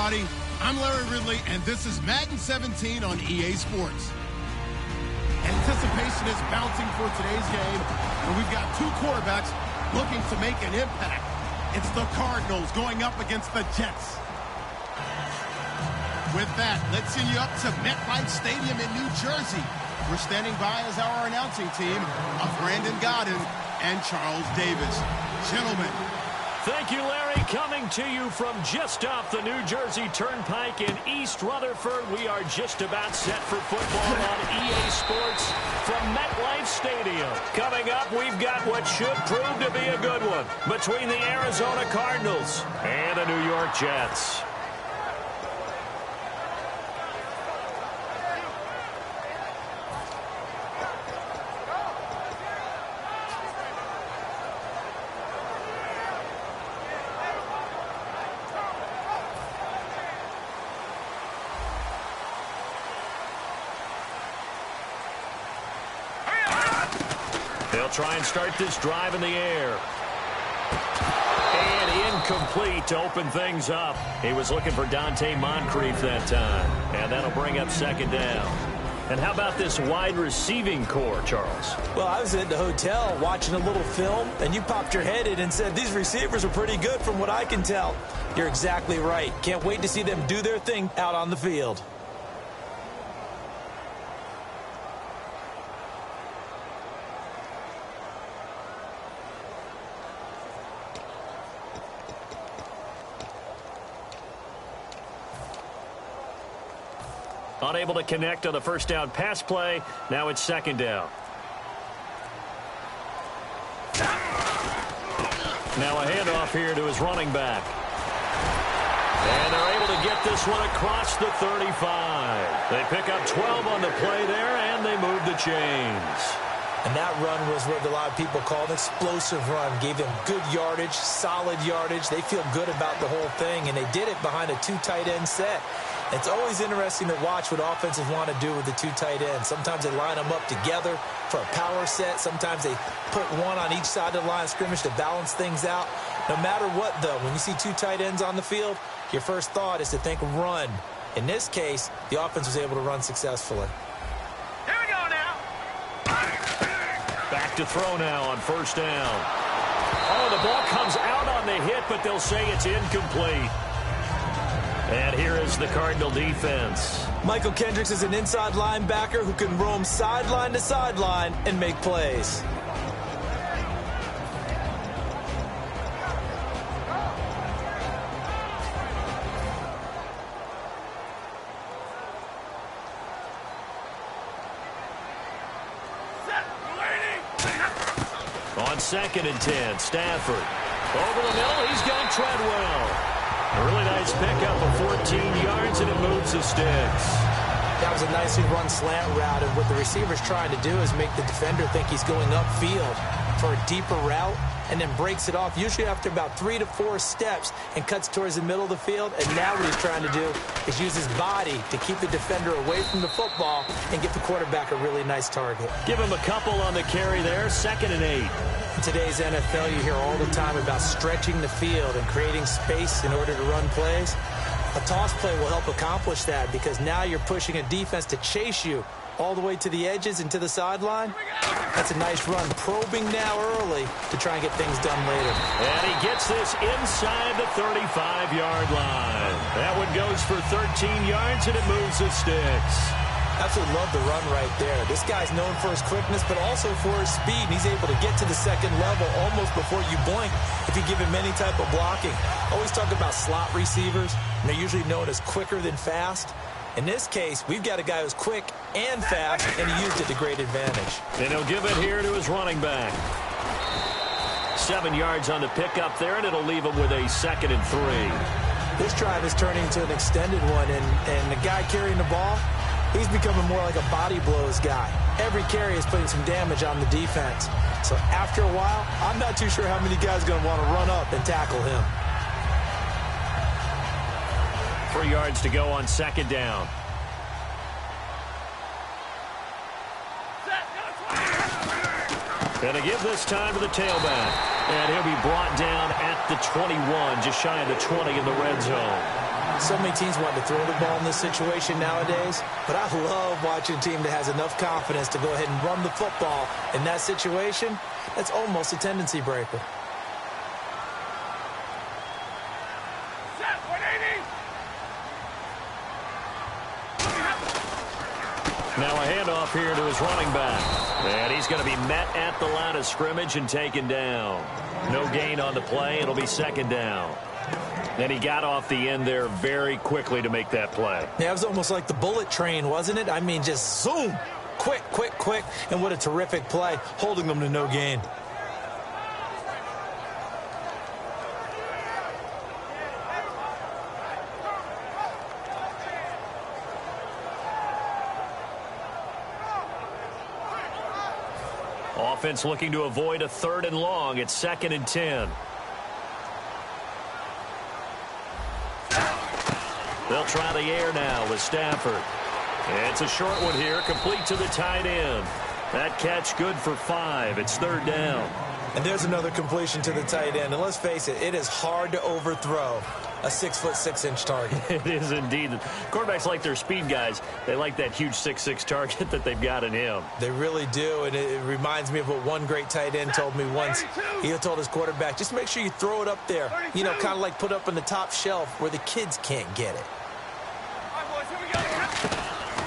everybody. I'm Larry Ridley, and this is Madden 17 on EA Sports. Anticipation is bouncing for today's game, and we've got two quarterbacks looking to make an impact. It's the Cardinals going up against the Jets. With that, let's send you up to MetLife Stadium in New Jersey. We're standing by as our announcing team of Brandon Gaudin and Charles Davis. Gentlemen. Thank you, Larry. Coming to you from just off the New Jersey Turnpike in East Rutherford. We are just about set for football on EA Sports from MetLife Stadium. Coming up, we've got what should prove to be a good one between the Arizona Cardinals and the New York Jets. They'll try and start this drive in the air. And incomplete to open things up. He was looking for Dante Moncrief that time. And that'll bring up second down. And how about this wide receiving core, Charles? Well, I was at the hotel watching a little film, and you popped your head in and said, these receivers are pretty good from what I can tell. You're exactly right. Can't wait to see them do their thing out on the field. Unable to connect on the first down pass play. Now it's second down. Now a handoff here to his running back. And they're able to get this one across the 35. They pick up 12 on the play there, and they move the chains. And that run was what a lot of people call an explosive run. Gave them good yardage, solid yardage. They feel good about the whole thing, and they did it behind a two tight end set. It's always interesting to watch what offenses want to do with the two tight ends. Sometimes they line them up together for a power set. Sometimes they put one on each side of the line of scrimmage to balance things out. No matter what, though, when you see two tight ends on the field, your first thought is to think run. In this case, the offense was able to run successfully. Here we go now. Back to throw now on first down. Oh, the ball comes out on the hit, but they'll say it's incomplete. And here is the Cardinal defense. Michael Kendricks is an inside linebacker who can roam sideline to sideline and make plays. On second and 10, Stafford. Over the middle, he's got Treadwell. A really nice pickup of 14 yards, and it moves the sticks. That was a nicely run slant route, and what the receiver's trying to do is make the defender think he's going upfield for a deeper route, and then breaks it off, usually after about 3 to 4 steps, and cuts towards the middle of the field. And now what he's trying to do is use his body to keep the defender away from the football and get the quarterback a really nice target. Give him a couple on the carry there, 2nd and 8. In today's NFL, you hear all the time about stretching the field and creating space in order to run plays. A toss play will help accomplish that because now you're pushing a defense to chase you all the way to the edges and to the sideline. That's a nice run, probing now early to try and get things done later. And he gets this inside the 35-yard line. That one goes for 13 yards, and it moves the sticks. Absolutely love the run right there. This guy's known for his quickness, but also for his speed. And he's able to get to the second level almost before you blink if you give him any type of blocking. Always talk about slot receivers, and they're usually known as quicker than fast. In this case, we've got a guy who's quick and fast, and he used it to great advantage. And he'll give it here to his running back. 7 yards on the pickup there, and it'll leave him with a 2nd and 3. This drive is turning into an extended one, and the guy carrying the ball, he's becoming more like a body blows guy. Every carry is putting some damage on the defense. So after a while, I'm not too sure how many guys are going to want to run up and tackle him. 3 yards to go on second down. Going to give this time to the tailback. And he'll be brought down at the 21, just shy of the 20 in the red zone. So many teams want to throw the ball in this situation nowadays, but I love watching a team that has enough confidence to go ahead and run the football. In that situation, that's almost a tendency breaker. Now a handoff here to his running back. And he's going to be met at the line of scrimmage and taken down. No gain on the play. It'll be second down. And he got off the end there very quickly to make that play. Yeah, it was almost like the bullet train, wasn't it? I mean, just zoom. Quick, quick, quick. And what a terrific play, holding them to no gain. Offense looking to avoid a 3rd and long. It's 2nd and 10. They'll try the air now with Stafford. It's a short one here, complete to the tight end. That catch good for 5. It's 3rd down. And there's another completion to the tight end. And let's face it, it is hard to overthrow a 6'6" target. It is indeed. Quarterbacks like their speed guys. They like that huge 6'6" target that they've got in him. They really do, and it reminds me of what one great tight end told me once. He told his quarterback, just make sure you throw it up there. You know, kind of like put up on the top shelf where the kids can't get it.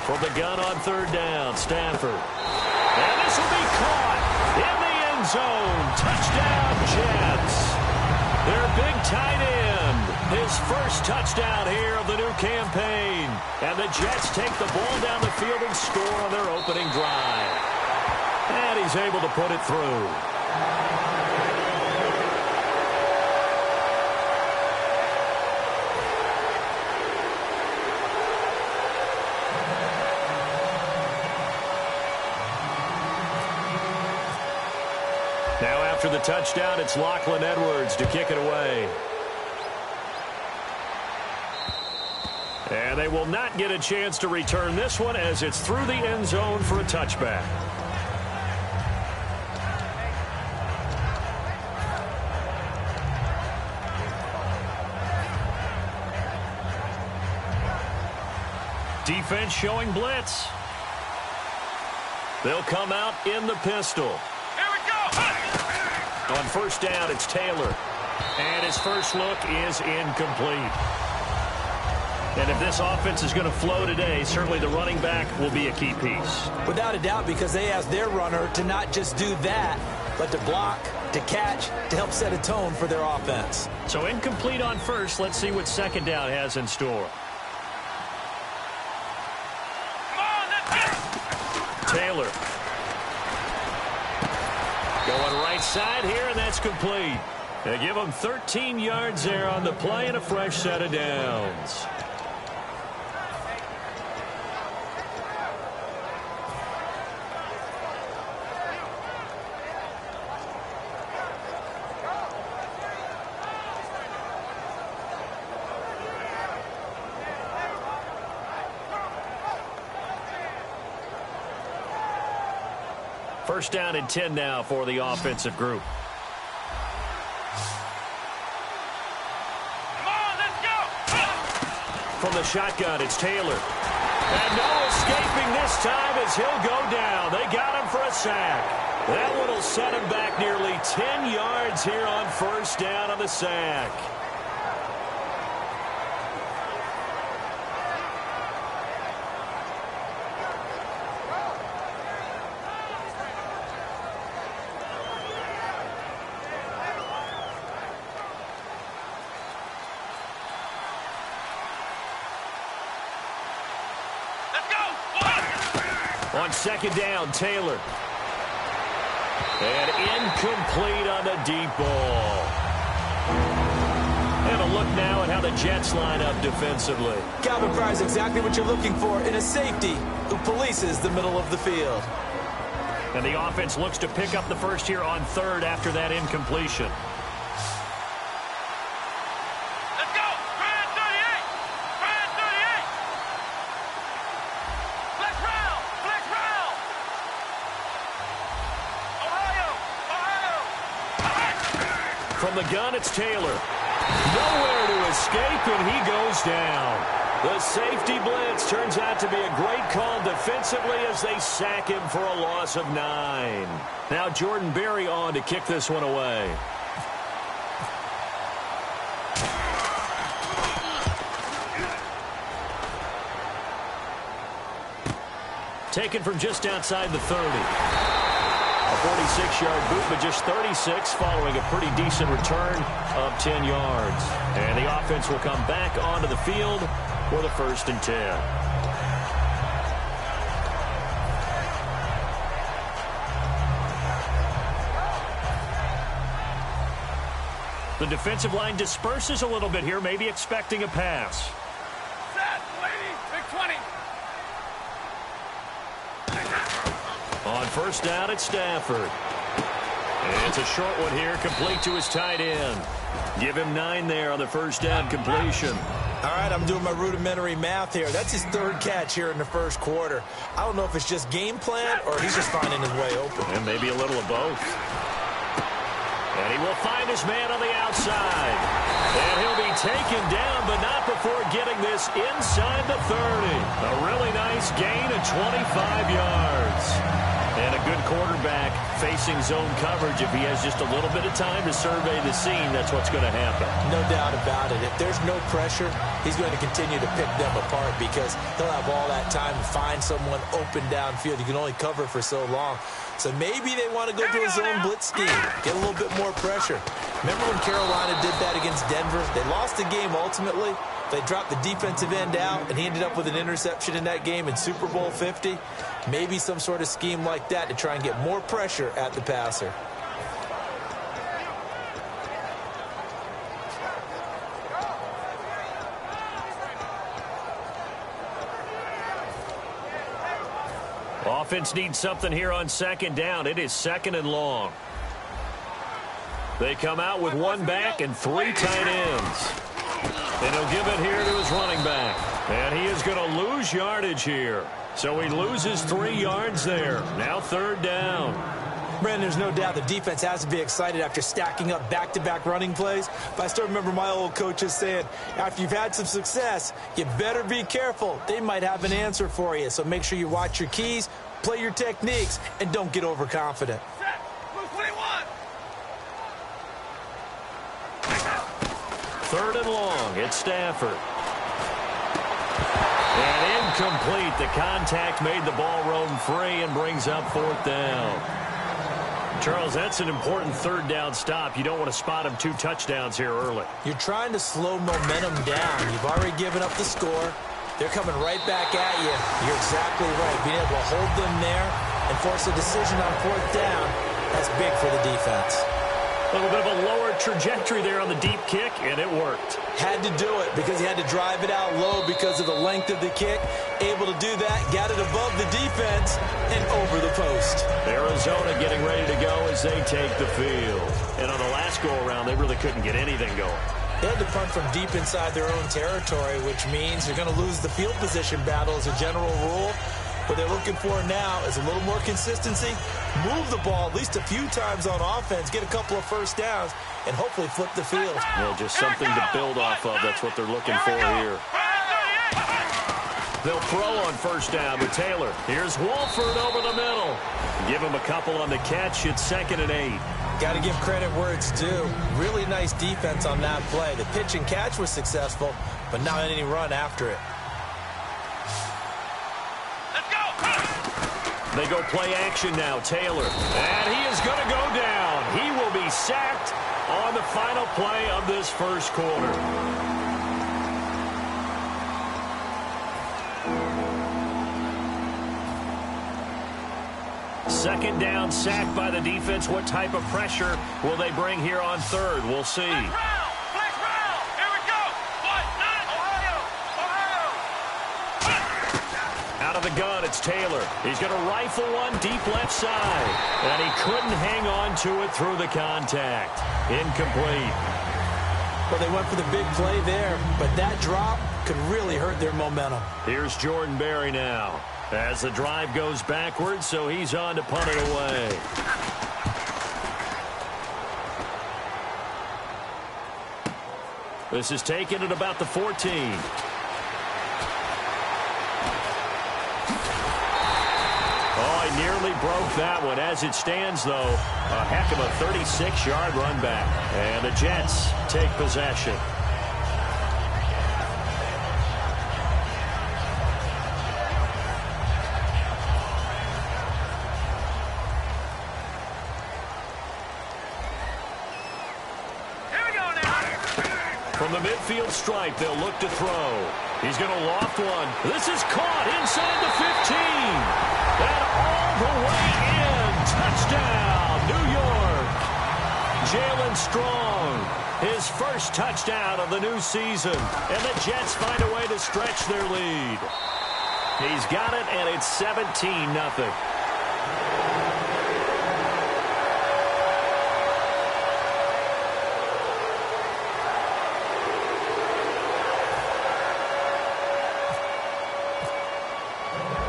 From the gun on 3rd down, Stafford. And this will be caught in the end zone. Touchdown, Jets. Their big tight end. His first touchdown here of the new campaign. And the Jets take the ball down the field and score on their opening drive. And he's able to put it through. Now after the touchdown, it's Lachlan Edwards to kick it away. And they will not get a chance to return this one as it's through the end zone for a touchback. Defense showing blitz. They'll come out in the pistol. Here we go. On 1st down, it's Taylor. And his first look is incomplete. And if this offense is going to flow today, certainly the running back will be a key piece. Without a doubt, because they asked their runner to not just do that, but to block, to catch, to help set a tone for their offense. So incomplete on 1st. Let's see what 2nd down has in store. Taylor. Going right side here, and that's complete. They give him 13 yards there on the play and a fresh set of downs. First down and 10 now for the offensive group. Come on, let's go. From the shotgun, it's Taylor. And no escaping this time as he'll go down. They got him for a sack. That one will set him back nearly 10 yards here on 1st down on the sack. On 2nd down, Taylor. And incomplete on the deep ball. And a look now at how the Jets line up defensively. Calvin Fry's exactly what you're looking for in a safety who polices the middle of the field. And the offense looks to pick up the first here on 3rd after that incompletion. From the gun, it's Taylor. Nowhere to escape, and he goes down. The safety blitz turns out to be a great call defensively as they sack him for a loss of 9. Now Jordan Berry on to kick this one away. Taken from just outside the 30. A 46-yard boot, but just 36 following a pretty decent return of 10 yards. And the offense will come back onto the field for the 1st and 10. The defensive line disperses a little bit here, maybe expecting a pass. Set, lady, big 20. On 1st down, it's Stafford. And it's a short one here, complete to his tight end. Give him 9 there on the 1st down completion. All right, I'm doing my rudimentary math here. That's his 3rd catch here in the 1st quarter. I don't know if it's just game plan or he's just finding his way open. And maybe a little of both. And he will find his man on the outside. And he'll be taken down, but not before getting this inside the 30. A really nice gain of 25 yards. And a good quarterback facing zone coverage. If he has just a little bit of time to survey the scene, that's what's going to happen. No doubt about it. If there's no pressure, he's going to continue to pick them apart because he'll have all that time to find someone open downfield. You can only cover for so long. So maybe they want to go to a zone blitz scheme, get a little bit more pressure. Remember when Carolina did that against Denver? They lost the game ultimately. They dropped the defensive end out, and he ended up with an interception in that game in Super Bowl 50. Maybe some sort of scheme like that to try and get more pressure at the passer. Offense needs something here on 2nd down. It is 2nd and long. They come out with 1 back and 3 tight ends. And he'll give it here to his running back. And he is going to lose yardage here. So he loses 3 yards there. Now 3rd down. Brandon, there's no doubt the defense has to be excited after stacking up back-to-back running plays. But I still remember my old coaches saying, after you've had some success, you better be careful. They might have an answer for you. So make sure you watch your keys, play your techniques, and don't get overconfident. Set, blue 21. 3rd and long. It's Stafford. And incomplete. The contact made the ball roam free and brings up 4th down. Charles, that's an important 3rd down stop. You don't want to spot him 2 touchdowns here early. You're trying to slow momentum down. You've already given up the score. They're coming right back at you. You're exactly right. Being able to hold them there and force a decision on 4th down, that's big for the defense. A little bit of a lower trajectory there on the deep kick, and it worked. Had to do it because he had to drive it out low because of the length of the kick. Able to do that, got it above the defense, and over the post. Arizona getting ready to go as they take the field. And on the last go-around, they really couldn't get anything going. They had to punt from deep inside their own territory, which means they're going to lose the field position battle as a general rule. What they're looking for now is a little more consistency, move the ball at least a few times on offense, get a couple of 1st downs, and hopefully flip the field. Yeah, just something to build off of. That's what they're looking for here. They'll throw on 1st down with Taylor. Here's Wolford over the middle. Give him a couple on the catch. It's 2nd and 8. Got to give credit where it's due. Really nice defense on that play. The pitch and catch was successful, but not any run after it. They go play action now, Taylor. And he is going to go down. He will be sacked on the final play of this 1st quarter. Second down, sacked by the defense. What type of pressure will they bring here on 3rd? We'll see. Flex round. Here we go. What? Ohio. Out of the gun, it's Taylor. He's going to rifle one deep left side. And he couldn't hang on to it through the contact. Incomplete. Well, they went for the big play there, but that drop could really hurt their momentum. Here's Jordan Berry now. As the drive goes backwards, so he's on to punt it away. This is taken at about the 14. Oh, he nearly broke that one. As it stands, though, a heck of a 36-yard run back. And the Jets take possession. From the midfield stripe, they'll look to throw. He's going to loft one. This is caught inside the 15. And all the way in. Touchdown, New York. Jalen Strong, his first touchdown of the new season. And the Jets find a way to stretch their lead. He's got it, and it's 17-0.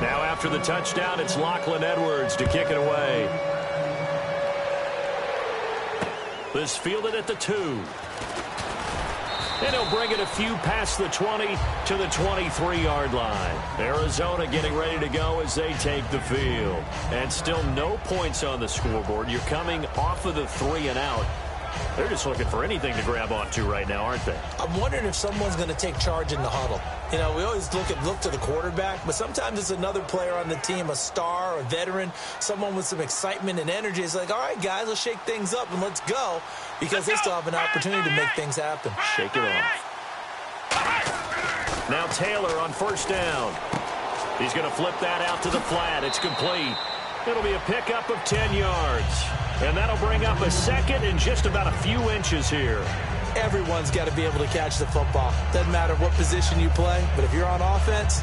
Now after the touchdown, it's Lachlan Edwards to kick it away. This fielded at the 2. And he'll bring it a few past the 20 to the 23-yard line. Arizona getting ready to go as they take the field. And still no points on the scoreboard. You're coming off of the 3 and out. They're just looking for anything to grab onto right now, aren't they? I'm wondering if someone's going to take charge in the huddle. You know, we always look to the quarterback, but sometimes it's another player on the team, a star, a veteran, someone with some excitement and energy. It's like, all right, guys, let's shake things up and let's go, because they still have an opportunity to make things happen. Shake it off. Now Taylor on first down. He's going to flip that out to the flat. It's complete. It'll be a pickup of 10 yards. And that'll bring up a second and just about a few inches here. Everyone's got to be able to catch the football. Doesn't matter what position you play, but if you're on offense,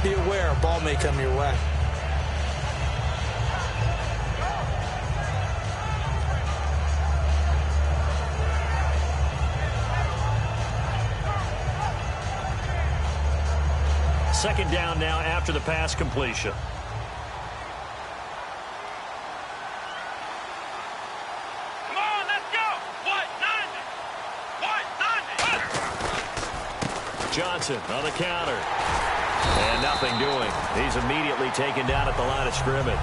be aware a ball may come your way. Second down now after the pass completion. Johnson on the counter. And nothing doing. He's immediately taken down at the line of scrimmage.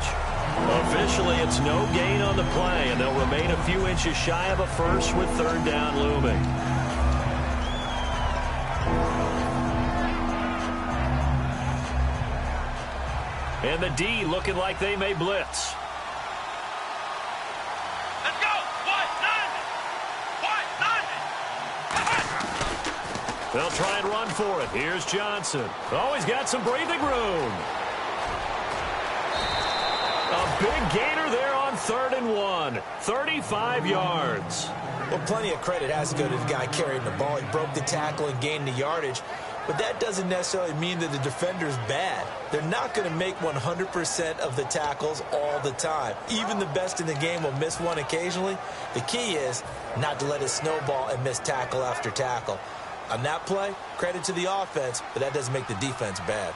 Officially, it's no gain on the play, and they'll remain a few inches shy of a first with third down looming. And the D looking like they may blitz. They'll try and run for it. Here's Johnson. Oh, he's got some breathing room. A big gainer there on 3rd and 1. 35 yards. Well, plenty of credit has to go to the guy carrying the ball. He broke the tackle and gained the yardage. But that doesn't necessarily mean that the defender's bad. They're not going to make 100% of the tackles all the time. Even the best in the game will miss one occasionally. The key is not to let it snowball and miss tackle after tackle. On that play, credit to the offense, but that doesn't make the defense bad.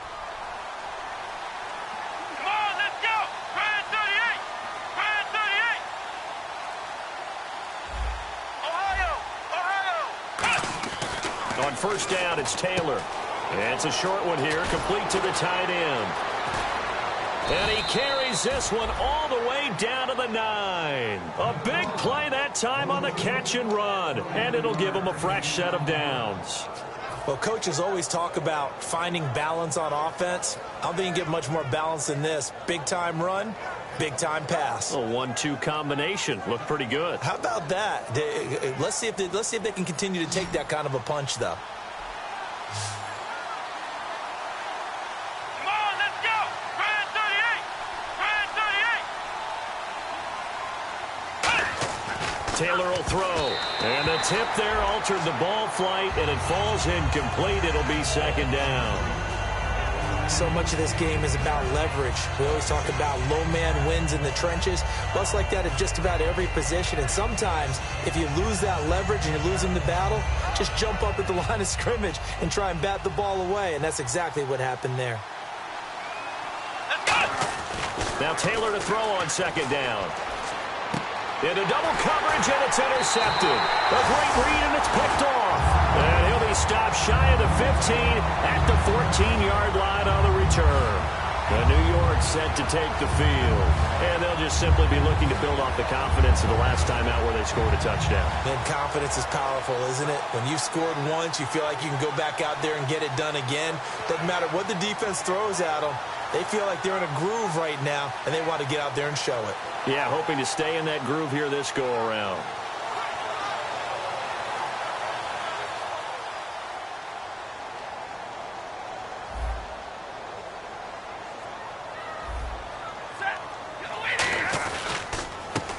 Come on, let's go! Ryan 38! Ryan 38! Ohio! On first down, it's Taylor. And it's a short one here, complete to the tight end. And he carries this one all the way down to the 9. A big play that time on the catch and run. And it'll give him a fresh set of downs. Well, coaches always talk about finding balance on offense. I don't think you can get much more balance than this. Big-time run, big-time pass. A 1-2 combination. Looked pretty good. How about that? Let's see if they can continue to take that kind of a punch, though. Taylor will throw. And the tip there altered the ball flight, and it falls incomplete. It'll be second down. So much of this game is about leverage. We always talk about low man wins in the trenches. Well, it's like that at just about every position. And sometimes, if you lose that leverage and you're losing the battle, just jump up at the line of scrimmage and try and bat the ball away. And that's exactly what happened there. Now Taylor to throw on second down. Into double coverage, and it's intercepted. A great read, and it's picked off. And he'll be stopped shy of the 15 at the 14-yard line on the return. The New York set to take the field. And they'll just simply be looking to build off the confidence of the last time out where they scored a touchdown. And confidence is powerful, isn't it? When you've scored once, you feel like you can go back out there and get it done again. Doesn't matter what the defense throws at them. They feel like they're in a groove right now, and they want to get out there and show it. Yeah, hoping to stay in that groove here this go-around.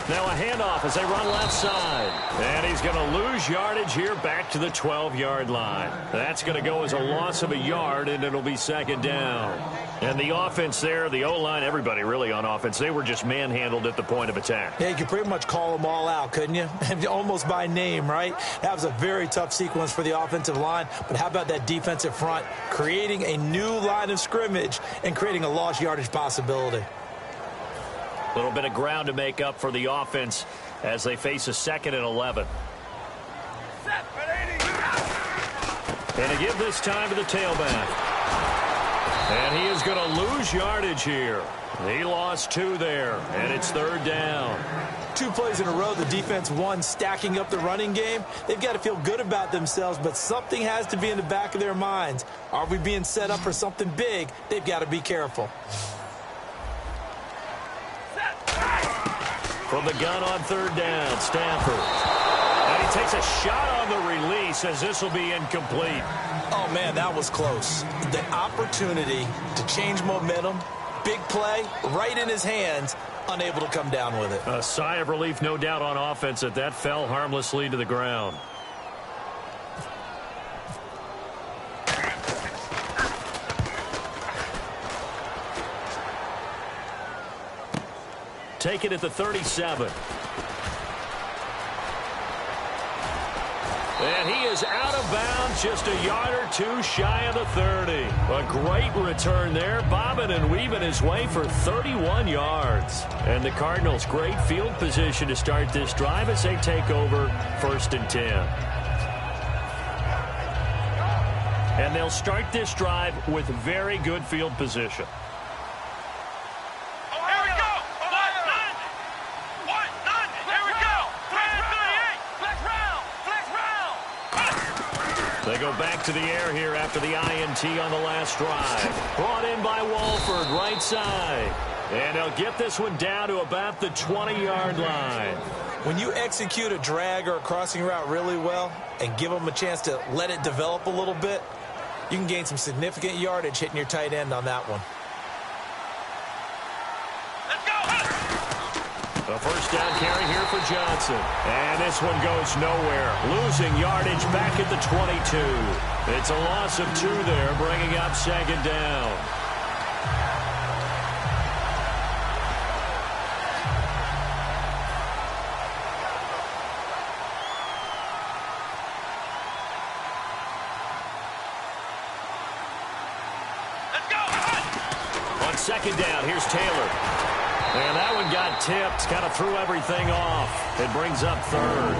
Now a handoff as they run left side. And he's going to lose yardage here back to the 12-yard line. That's going to go as a loss of a yard, and it'll be second down. And the offense there, the O-line, everybody really on offense, they were just manhandled at the point of attack. Yeah, you could pretty much call them all out, couldn't you? Almost by name, right? That was a very tough sequence for the offensive line. But how about that defensive front creating a new line of scrimmage and creating a lost yardage possibility? A little bit of ground to make up for the offense as they face a 2nd and 11. And to give this time to the tailback. And he is going to lose yardage here. He lost 2 there, and it's 3rd down. 2 plays in a row, the defense won, stacking up the running game. They've got to feel good about themselves, but something has to be in the back of their minds. Are we being set up for something big? They've got to be careful. From the gun on 3rd down, Stafford. And he takes a shot on the release as this will be incomplete. Oh, man, that was close. The opportunity to change momentum, big play, right in his hands, unable to come down with it. A sigh of relief, no doubt, on offense that fell harmlessly to the ground. Take it at the 37. And he is out of bounds, just a yard or 2 shy of the 30. A great return there, bobbing and weaving his way for 31 yards. And the Cardinals, great field position to start this drive as they take over 1st and 10. And they'll start this drive with very good field position. They go back to the air here after the INT on the last drive. Brought in by Walford, right side. And they'll get this one down to about the 20-yard line. When you execute a drag or a crossing route really well and give them a chance to let it develop a little bit, you can gain some significant yardage hitting your tight end on that one. A 1st down carry here for Johnson. And this one goes nowhere. Losing yardage back at the 22. It's a loss of 2 there, bringing up 2nd down. Let's go! On 2nd down, here's Taylor. And that one got tipped, kind of threw everything off. It brings up 3rd.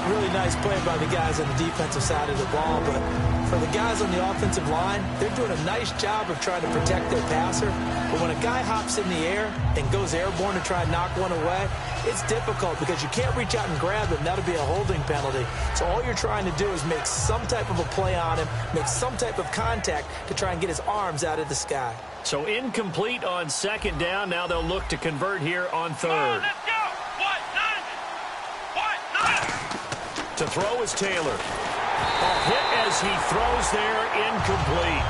Really nice play by the guys on the defensive side of the ball, but for the guys on the offensive line, they're doing a nice job of trying to protect their passer. But when a guy hops in the air and goes airborne to try and knock one away, it's difficult because you can't reach out and grab him. That'll be a holding penalty. So all you're trying to do is make some type of a play on him, make some type of contact to try and get his arms out of the sky. So incomplete on 2nd down. Now they'll look to convert here on 3rd. Let's go! What? To throw is Taylor. A hit as he throws there, incomplete.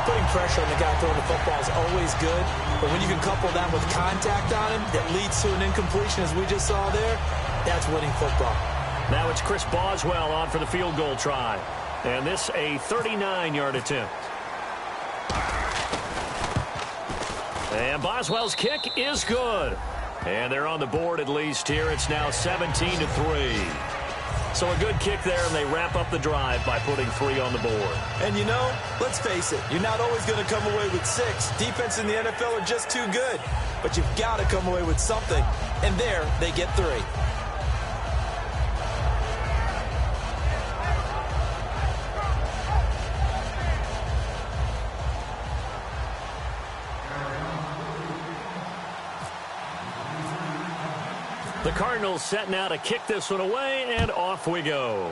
Putting pressure on the guy throwing the football is always good, but when you can couple that with contact on him that leads to an incompletion, as we just saw there, that's winning football. Now it's Chris Boswell on for the field goal try. And this a 39-yard attempt. And Boswell's kick is good. And they're on the board at least here. It's now 17-3. So a good kick there, and they wrap up the drive by putting 3 on the board. And you know, let's face it, you're not always going to come away with 6. Defense in the NFL are just too good. But you've got to come away with something. And there, they get 3. The Cardinals set now to kick this one away, and off we go.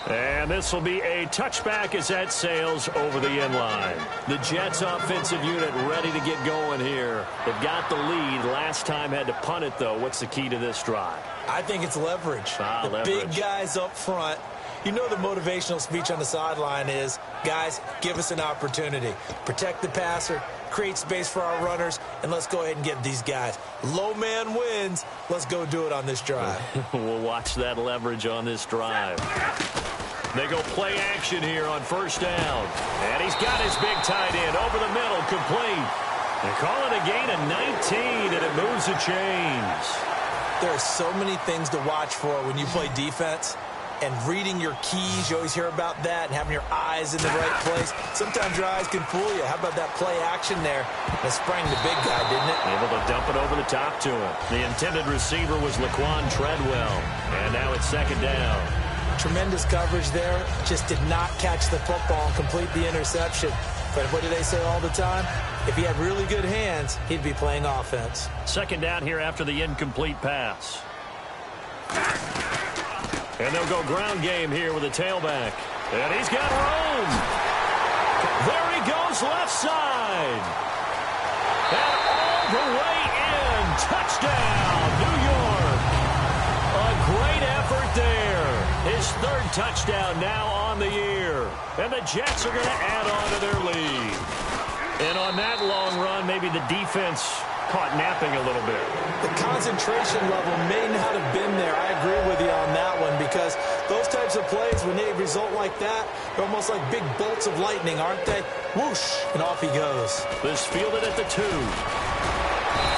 And this will be a touchback as that sails over the end line. The Jets offensive unit ready to get going here. They've got the lead. Last time had to punt it, though. What's the key to this drive? I think it's leverage. Leverage. Big guys up front. You know the motivational speech on the sideline is, guys, give us an opportunity. Protect the passer, create space for our runners, and let's go ahead and get these guys. Low man wins. Let's go do it on this drive. We'll watch that leverage on this drive. They go play action here on first down. And he's got his big tight end over the middle, complete. They call it a gain of 19, and it moves the chains. There are so many things to watch for when you play defense. And reading your keys, you always hear about that, and having your eyes in the right place. Sometimes your eyes can fool you. How about that play action there? That sprang the big guy, didn't it? Able to dump it over the top to him. The intended receiver was Laquan Treadwell. And now it's second down. Tremendous coverage there. Just did not catch the football and complete the interception. But what do they say all the time? If he had really good hands, he'd be playing offense. Second down here after the incomplete pass. And they'll go ground game here with a tailback. And he's got room. There he goes left side. And all the way in. Touchdown, New York. A great effort there. His third touchdown now on the year. And the Jets are going to add on to their lead. And on that long run, maybe the defense caught napping a little bit. The concentration level may not have been there. I agree with you on that one, because those types of plays, when they result like that, they're almost like big bolts of lightning, aren't they? Whoosh, and off he goes. This fielded at the 2.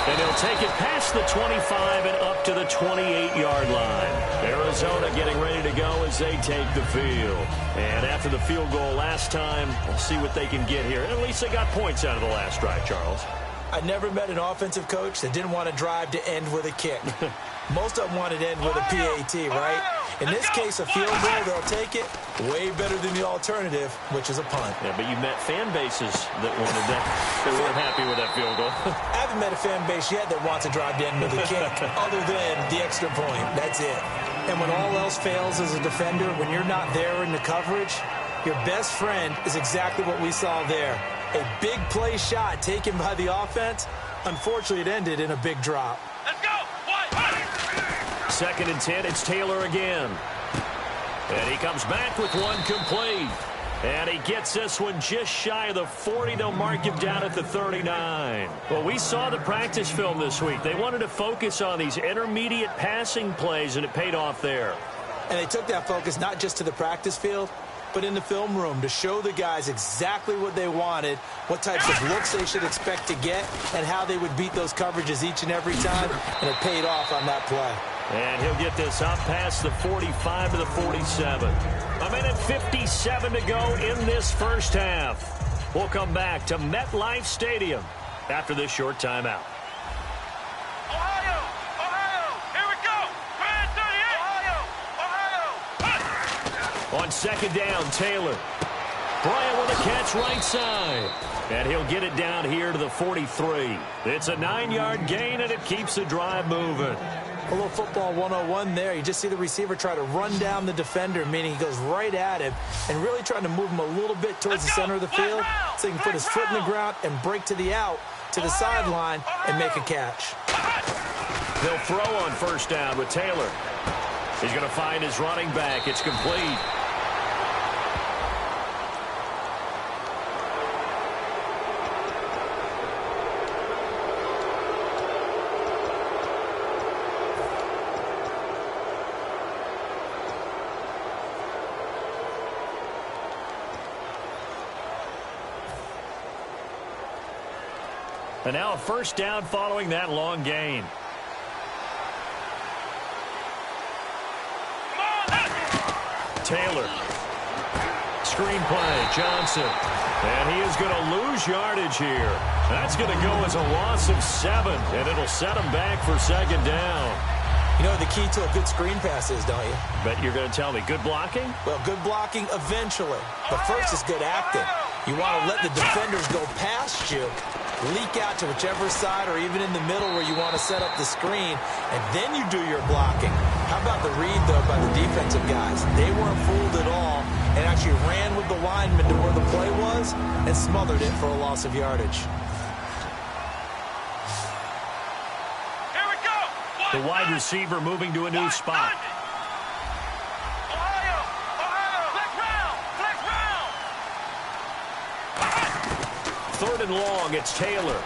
And he'll take it past the 25 and up to the 28-yard line. Arizona getting ready to go as they take the field. And after the field goal last time, we'll see what they can get here. And at least they got points out of the last drive, Charles. I never met an offensive coach that didn't want to drive to end with a kick. Most of them wanted to end with a PAT, right? In this case, a field goal, they'll take it. Way better than the alternative, which is a punt. Yeah, but you met fan bases that wanted that. They weren't happy with that field goal. I haven't met a fan base yet that wants to drive to end with a kick, other than the extra point. That's it. And when all else fails as a defender, when you're not there in the coverage, your best friend is exactly what we saw there. A big play shot taken by the offense. Unfortunately, it ended in a big drop. Let's go. Second and 10, it's Taylor again. And he comes back with one complete. And he gets this one just shy of the 40. They'll mark him down at the 39. Well, we saw the practice film this week. They wanted to focus on these intermediate passing plays, and it paid off there. And they took that focus not just to the practice field, but in the film room to show the guys exactly what they wanted, what types of looks they should expect to get, and how they would beat those coverages each and every time, and it paid off on that play. And he'll get this up past the 45 to the 47. A minute 57 to go in this first half. We'll come back to MetLife Stadium after this short timeout. On second down, Taylor. Bryant with a catch right side. And he'll get it down here to the 43. It's a 9-yard gain, and it keeps the drive moving. A little football 101 there. You just see the receiver try to run down the defender, meaning he goes right at him and really trying to move him a little bit towards the center of the field so he can put his foot in the ground and break to the out, to the sideline, and make a catch. They'll throw on first down with Taylor. He's going to find his running back. It's complete. And now a first down following that long gain. Taylor. Screenplay, Johnson. And he is going to lose yardage here. That's going to go as a loss of 7, and it'll set him back for second down. You know the key to a good screen pass is, don't you? Bet you're going to tell me. Good blocking? Well, good blocking eventually. But first is good acting. You want to let the defenders go past you, leak out to whichever side or even in the middle where you want to set up the screen, and then you do your blocking. How about the read, though, by the defensive guys? They weren't fooled at all and actually ran with the lineman to where the play was and smothered it for a loss of yardage. Here we go. The wide receiver moving to a new spot. Ohio, flex round. Third and long, it's Taylor.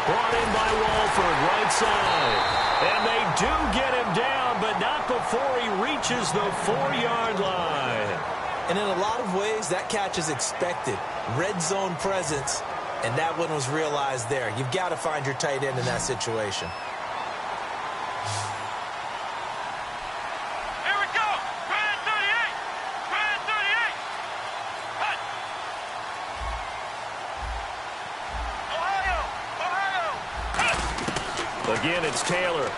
Brought in by Walford, right side. And they do get him down, but not before he reaches the 4-yard line. And in a lot of ways, that catch is expected. Red zone presence, and that one was realized there. You've got to find your tight end in that situation. Here we go. Grand 38. Grand 38. Hut. Ohio. Again, it's Taylor.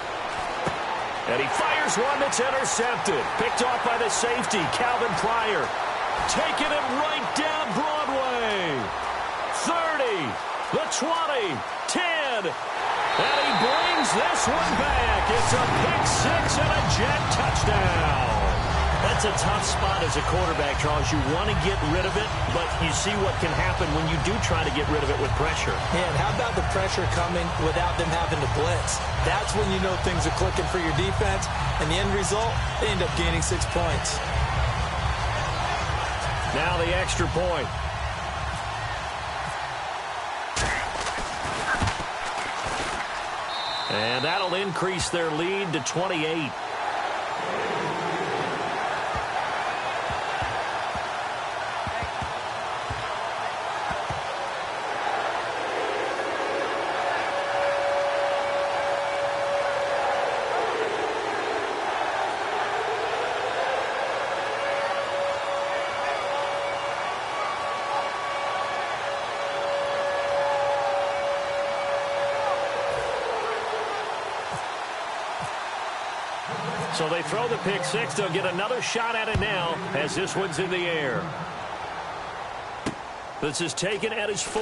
And he fires one that's intercepted. Picked off by the safety, Calvin Pryor. Taking it right down Broadway. 30, the 20, 10. And he brings this one back. It's a pick-6 and a Jet touchdown. That's a tough spot as a quarterback, Charles. You want to get rid of it, but you see what can happen when you do try to get rid of it with pressure. Man, how about the pressure coming without them having to blitz? That's when you know things are clicking for your defense, and the end result, they end up gaining 6 points. Now the extra point. And that'll increase their lead to 28. So they throw the pick-6. They'll get another shot at it now as this one's in the air. This is taken at his 4.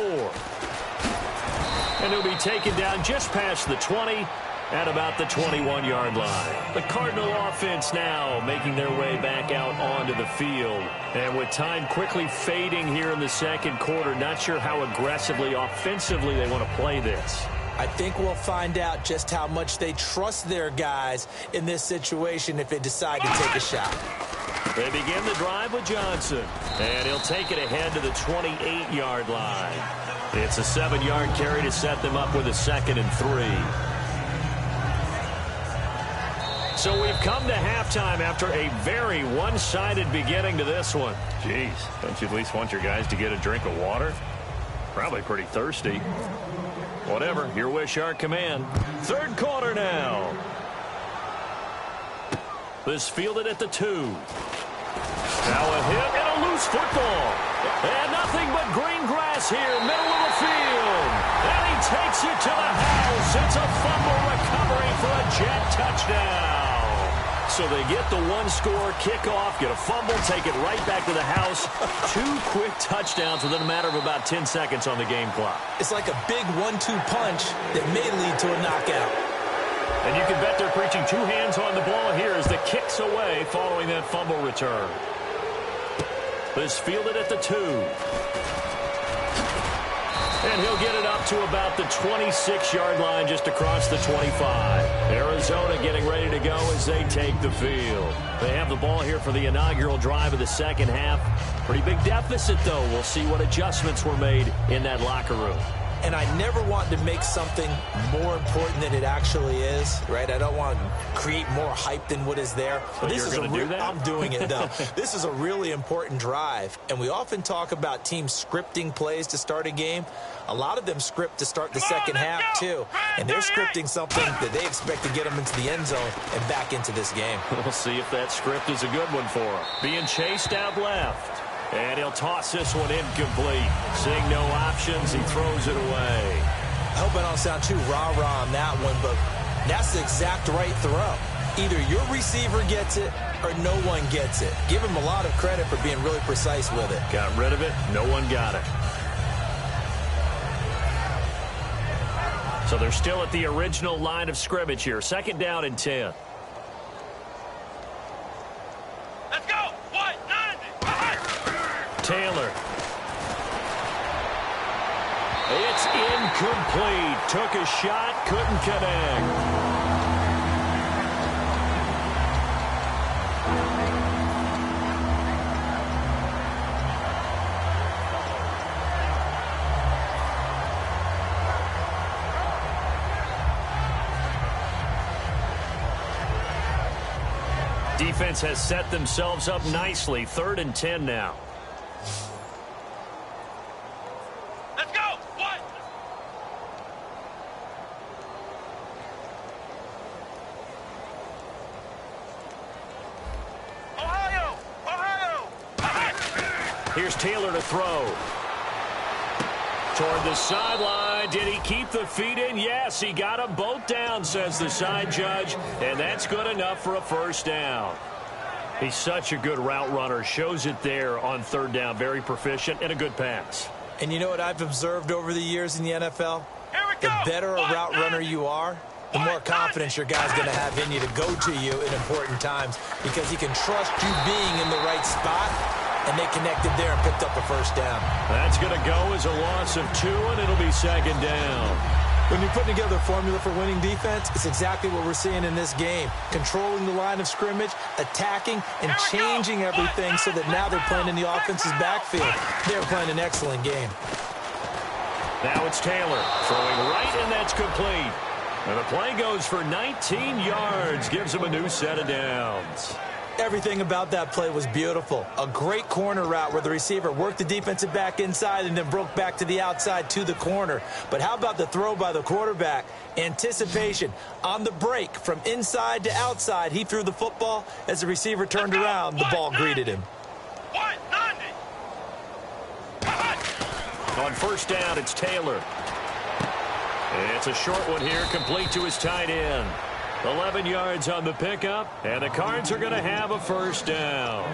And he'll be taken down just past the 20 at about the 21-yard line. The Cardinal offense now making their way back out onto the field. And with time quickly fading here in the second quarter, not sure how aggressively, offensively they want to play this. I think we'll find out just how much they trust their guys in this situation if they decide to take a shot. They begin the drive with Johnson, and he'll take it ahead to the 28-yard line. It's a 7-yard carry to set them up with a 2nd and 3. So we've come to halftime after a very one-sided beginning to this one. Jeez, don't you at least want your guys to get a drink of water? Probably pretty thirsty. Whatever, your wish, our command. Third quarter now. This fielded at the 2. Now a hit and a loose football. And nothing but green grass here, middle of the field. And he takes it to the house. It's a fumble recovery for a Jet touchdown. So they get the one-score kickoff, get a fumble, take it right back to the house. 2 quick touchdowns within a matter of about 10 seconds on the game clock. It's like a big 1-2 punch that may lead to a knockout. And you can bet they're preaching 2 hands on the ball here as the kick's away following that fumble return. This fielded at the 2. And he'll get it up to about the 26-yard line just across the 25. Arizona getting ready to go as they take the field. They have the ball here for the inaugural drive of the second half. Pretty big deficit, though. We'll see what adjustments were made in that locker room. And I never want to make something more important than it actually is, right? I don't want to create more hype than what is there. But this you're is going to do that? I'm doing it, though. This is a really important drive. And we often talk about teams scripting plays to start a game. A lot of them script to start the second half, too. And they're scripting something that they expect to get them into the end zone and back into this game. We'll see if that script is a good one for them. Being chased out left. And he'll toss this one incomplete. Seeing no options, he throws it away. I hope I don't sound too rah-rah on that one, but that's the exact right throw. Either your receiver gets it or no one gets it. Give him a lot of credit for being really precise with it. Got rid of it. No one got it. So they're still at the original line of scrimmage here. 2nd down and 10. Let's go. 1-9. Taylor. It's incomplete. Took a shot, couldn't connect. Defense has set themselves up nicely. 3rd and 10 now. Let's go. 1. Ohio. Here's Taylor to throw. Toward the sideline. Did he keep the feet in? Yes, he got them both down, says the side judge. And that's good enough for a 1st down. He's such a good route runner. Shows it there on 3rd down. Very proficient and a good pass. And you know what I've observed over the years in the NFL? Here we The go. better a route runner you are, the more confidence your guy's going to have in you to go to you in important times because he can trust you being in the right spot, and they connected there and picked up a 1st down. That's going to go as a loss of 2, and it'll be 2nd down. When you're putting together a formula for winning defense, it's exactly what we're seeing in this game. Controlling the line of scrimmage, attacking, and changing everything so that now they're playing in the offense's backfield. They're playing an excellent game. Now it's Taylor throwing right, and that's complete. And the play goes for 19 yards, gives him a new set of downs. Everything about that play was beautiful. A great corner route where the receiver worked the defensive back inside and then broke back to the outside to the corner. But how about the throw by the quarterback? Anticipation. On the break from inside to outside, he threw the football. As the receiver turned around, the ball greeted him. 190. On 1st down, it's Taylor. It's a short one here, complete to his tight end. 11 yards on the pickup, and the Cards are going to have a 1st down.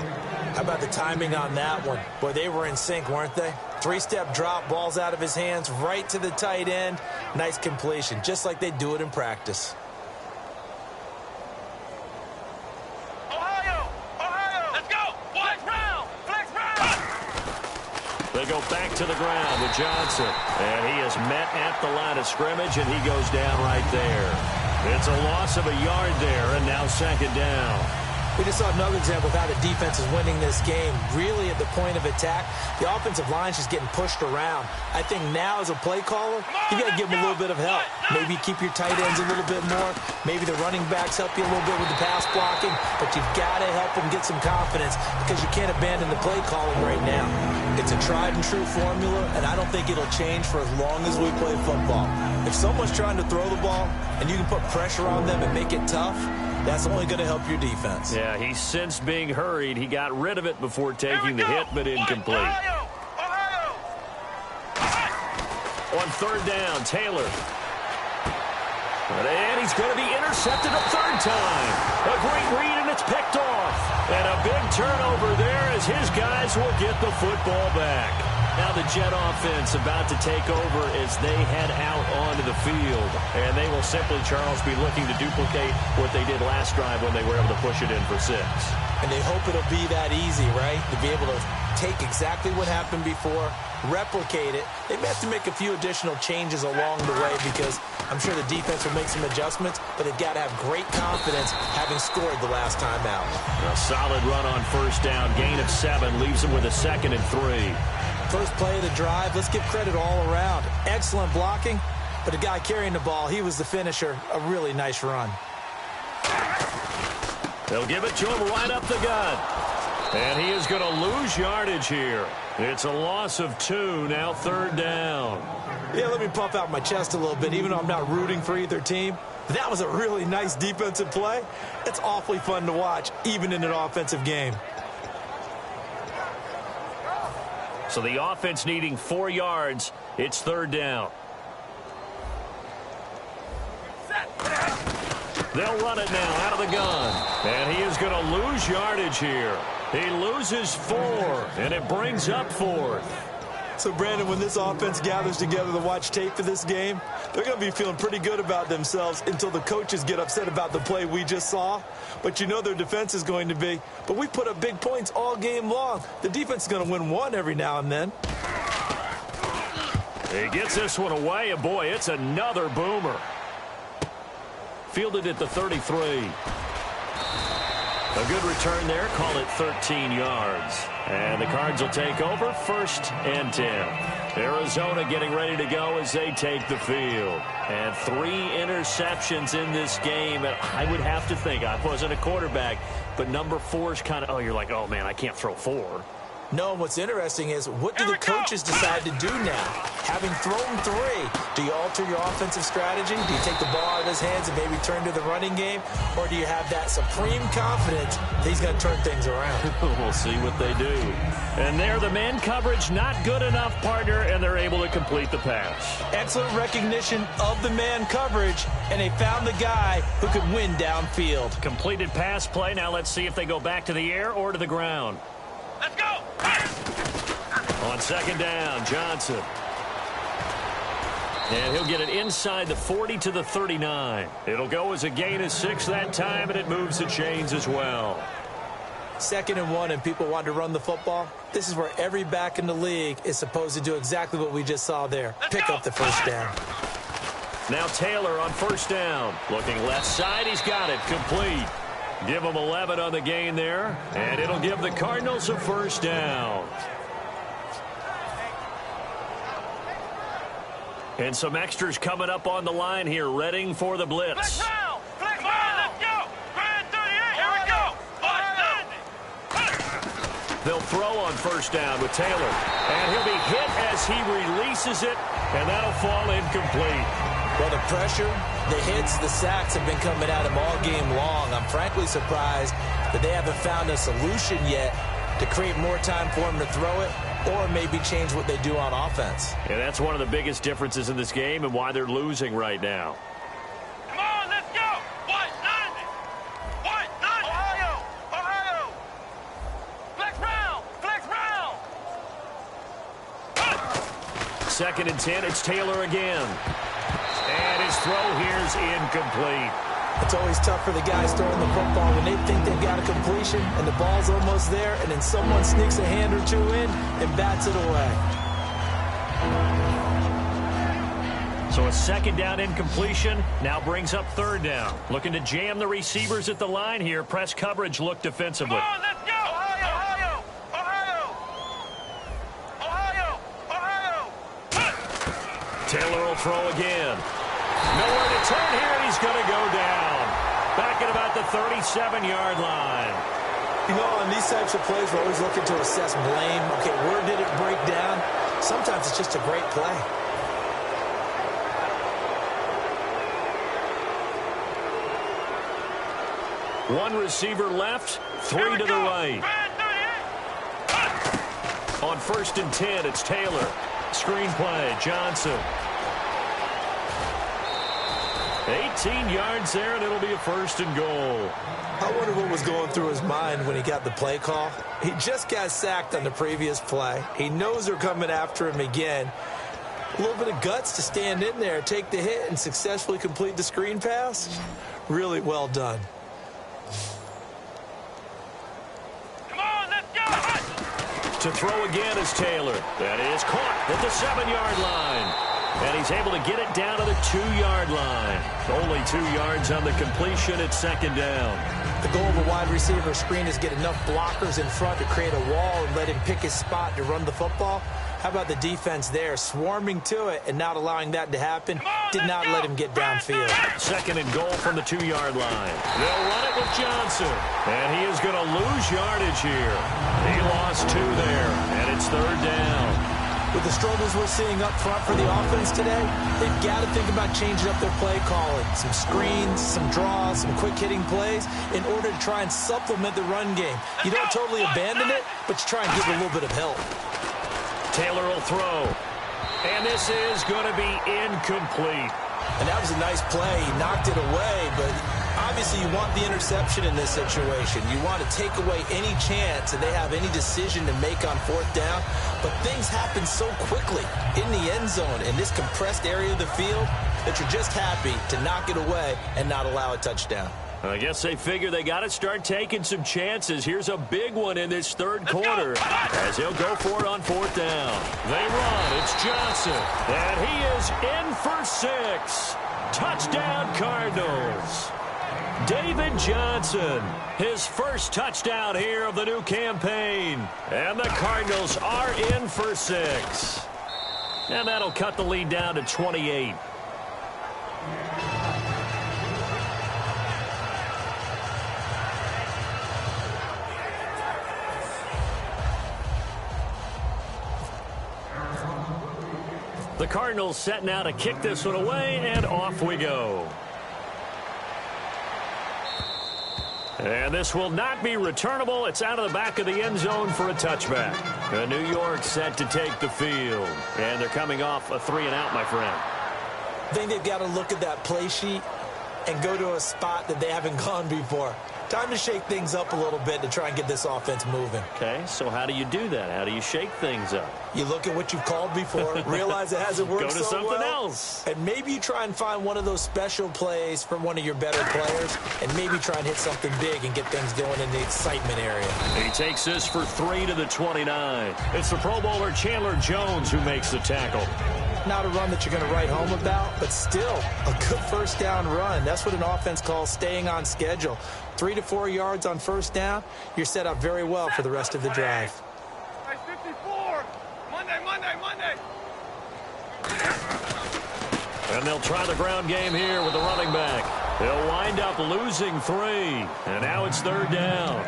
How about the timing on that one? Boy, they were in sync, weren't they? 3-step drop, balls out of his hands, right to the tight end. Nice completion, just like they do it in practice. Ohio. Let's go. Flex round. They go back to the ground with Johnson, and he is met at the line of scrimmage, and he goes down right there. It's a loss of a yard there, and now 2nd down. We just saw another example of how the defense is winning this game. Really at the point of attack, the offensive line's just getting pushed around. I think now as a play caller, you got to give them a little bit of help. Maybe keep your tight ends a little bit more. Maybe the running backs help you a little bit with the pass blocking. But you've got to help them get some confidence because you can't abandon the play calling right now. It's a tried and true formula, and I don't think it'll change for as long as we play football. If someone's trying to throw the ball and you can put pressure on them and make it tough, that's only going to help your defense. Yeah, he's since being hurried. He got rid of it before taking the hit, but incomplete. Ohio. On 3rd down, Taylor. And he's going to be intercepted a 3rd time. A great read, and it's picked off. And a big turnover there as his guys will get the football back. Now the Jet offense about to take over as they head out onto the field. And they will simply, Charles, be looking to duplicate what they did last drive when they were able to push it in for 6. And they hope it'll be that easy, right? To be able to take exactly what happened before, replicate it. They may have to make a few additional changes along the way because I'm sure the defense will make some adjustments, but they've got to have great confidence having scored the last time out. A solid run on 1st down. Gain of 7 leaves them with a 2nd and 3. First play of the drive, let's give credit all around. Excellent blocking, but the guy carrying the ball, he was the finisher. A really nice run. They'll give it to him right up the gut. And he is going to lose yardage here. It's a loss of 2, now 3rd down. Yeah, let me puff out my chest a little bit, even though I'm not rooting for either team. That was a really nice defensive play. It's awfully fun to watch, even in an offensive game. So the offense needing 4 yards. It's 3rd down. They'll run it now out of the gun. And he is going to lose yardage here. He loses 4, and it brings up 4th. So, Brandon, when this offense gathers together to watch tape for this game, they're going to be feeling pretty good about themselves until the coaches get upset about the play we just saw. But you know their defense is going to be. But we put up big points all game long. The defense is going to win one every now and then. He gets this one away, and boy, it's another boomer. Fielded at the 33. A good return there. Call it 13 yards. And the Cards will take over 1st and 10. Arizona getting ready to go as they take the field. And 3 interceptions in this game. And I would have to think, I wasn't a quarterback, but number 4 is kind of, you're like, oh, man, I can't throw 4. No, what's interesting is what do the coaches decide to do now? Having thrown 3, do you alter your offensive strategy? Do you take the ball out of his hands and maybe turn to the running game? Or do you have that supreme confidence that he's going to turn things around? We'll see what they do. And there, the man coverage not good enough, partner, and they're able to complete the pass. Excellent recognition of the man coverage, and they found the guy who could win downfield. Completed pass play. Now let's see if they go back to the air or to the ground. Let's go. On 2nd down, Johnson. And he'll get it inside the 40 to the 39. It'll go as a gain of 6 that time, and it moves the chains as well. 2nd and 1, and people want to run the football. This is where every back in the league is supposed to do exactly what we just saw there. Pick up the 1st down. Now Taylor on 1st down. Looking left side, he's got it. Complete. Give them 11 on the gain there, and it'll give the Cardinals a 1st down. And some extras coming up on the line here, readying for the blitz. Flex round. Flex round. Let's go. Grand 38. Here we go. They'll throw on 1st down with Taylor. And he'll be hit as he releases it, and that'll fall incomplete. Well, the pressure, the hits, the sacks have been coming at him all game long. I'm frankly surprised that they haven't found a solution yet to create more time for him to throw it or maybe change what they do on offense. And that's one of the biggest differences in this game and why they're losing right now. Come on, let's go. White 90. White 90. Ohio. Ohio. Flex round. Flex round. 2nd and 10, it's Taylor again. And his throw here's incomplete. It's always tough for the guys throwing the football when they think they've got a completion and the ball's almost there, and then someone sneaks a hand or 2 in and bats it away. So a 2nd down incompletion now brings up 3rd down. Looking to jam the receivers at the line here. Press coverage look defensively. Come on, let's go. Ohio. Ohio. Ohio. Ohio. Ohio. Taylor will throw again. Nowhere to turn here, and he's going to go down. Back at about the 37-yard line. You know, on these types of plays, we're always looking to assess blame. Okay, where did it break down? Sometimes it's just a great play. One receiver left, 3 to the right. On 1st and 10, it's Taylor. Screen play, Johnson. 18 yards there, and it'll be a 1st and goal. I wonder what was going through his mind when he got the play call. He just got sacked on the previous play. He knows they're coming after him again. A little bit of guts to stand in there, take the hit, and successfully complete the screen pass. Really well done. Come on, let's go. To throw again is Taylor. That is caught at the 7-yard line. And he's able to get it down to the 2-yard line. Only 2 yards on the completion at 2nd down. The goal of a wide receiver screen is get enough blockers in front to create a wall and let him pick his spot to run the football. How about the defense there, swarming to it and not allowing that to happen? Did not let him get downfield. 2nd and goal from the 2-yard line. They'll run it with Johnson. And he is going to lose yardage here. He lost 2 there, and it's 3rd down. With the struggles we're seeing up front for the offense today, they've got to think about changing up their play calling. Some screens, some draws, some quick-hitting plays in order to try and supplement the run game. You don't totally abandon it, but you try and give it a little bit of help. Taylor will throw. And this is going to be incomplete. And that was a nice play. He knocked it away, but Obviously, you want the interception in this situation. You want to take away any chance that they have any decision to make on fourth down. But things happen so quickly in the end zone in this compressed area of the field that you're just happy to knock it away and not allow a touchdown. I guess they figure they got to start taking some chances. Here's a big one in this third quarter as he'll go for it on fourth down. They run. It's Johnson. And he is in for 6. Touchdown, Cardinals. David Johnson, his first touchdown here of the new campaign. And the Cardinals are in for 6. And that'll cut the lead down to 28. The Cardinals set now to kick this one away, and off we go. And this will not be returnable. It's out of the back of the end zone for a touchback. New York set to take the field. And they're coming off a 3-and-out, my friend. I think they've got to look at that play sheet and go to a spot that they haven't gone before. Time to shake things up a little bit to try and get this offense moving. Okay, so how do you do that? How do you shake things up? You look at what you've called before, realize it hasn't worked so well. Go to something else. And maybe you try and find one of those special plays from one of your better players, and maybe try and hit something big and get things going in the excitement area. He takes this for 3 to the 29. It's the Pro Bowler Chandler Jones who makes the tackle. Not a run that you're going to write home about, but still a good first down run. That's what an offense calls staying on schedule. 3 to 4 yards on first down, you're set up very well for the rest of the drive. 54. Monday. And they'll try the ground game here with the running back. They'll wind up losing 3. And now it's third down.